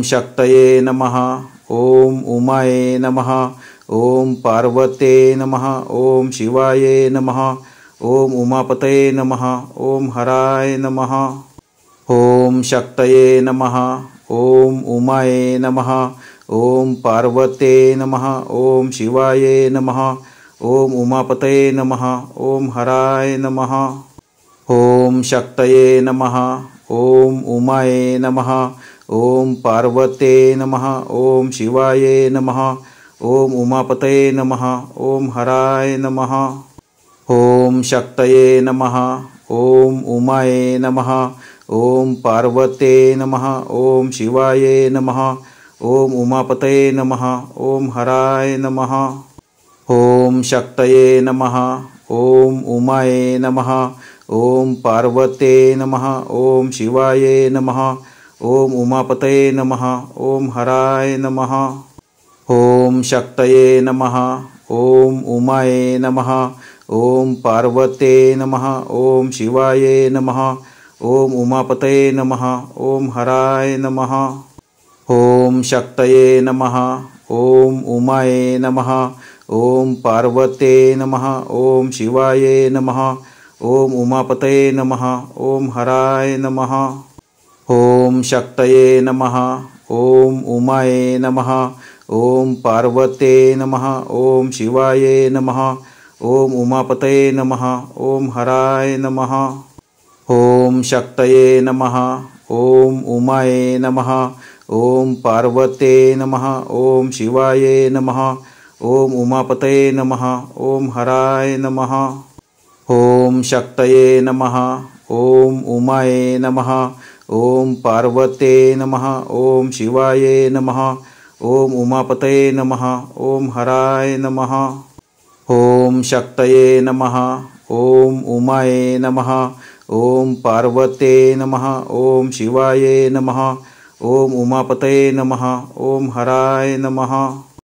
शक्तये नमः। ओम उमाये नमः। ओम पार्वते नमः। ओम शिवाये नमः। ओम उमापतये नमः। ओम हराय नमः। ओम शक्तये नमः। ओम उमाये नमः। ओम पार्वते नमः। ओम शिवाये नमः। ओम उमापतये नमः। ओम हराय नमः। ओम शक्तये नमः। ओम उमाये नमः। ओम पार्वते नमः। ओम शिवाये नमः। ओम उमापतये नमः। ओम हराय नमः। ओम शक्तये नमः। ओम उमाये नमः। ओम पार्वते नमः। ओम शिवाये नमः। ओम उमापतये नमः। ओम हराय नमः। ओम शक्तये नमः। ओम उमाये नमः। ओम पार्वते नमः। ओम शिवाये नमः। ओम उमापतये नमः। ओम हराय नमः। ओम शक्तये नमः। ओम उमाये नमः। ओम पार्वते नमः। ओम शिवाये नमः। ओम उमापतये नमः। ओम हराय नमः। ओम शक्तये नमः। ओम उमाये नमः। ओम पार्वते नमः। ओम शिवाये नमः। ओम उमापतये नमः। ओम हराय नमः। ओम शक्तये नमः। ओम उमाये नमः। ओम पार्वते नमः। ओम शिवाये नमः। ओम उमापतये नमः। ओम हराय नमः। ओम शक्तये नमः। ओम उमाये नमः। ओम पार्वते नमः। ओम शिवाये नमः। ओम उमापतये नमः। ओम हराय नमः। ओम शक्तये नमः। ओम उमाये नमः। ओम पार्वते नमः। ओम शिवाये नमः। ओम उमापतये नमः। ओम हराय नमः। ओम शक्तये नमः। ओम उमाये नमः। ओम पार्वते नमः। ओम शिवाये नमः। ओम उमापतये नमः। ओम हराय नमः।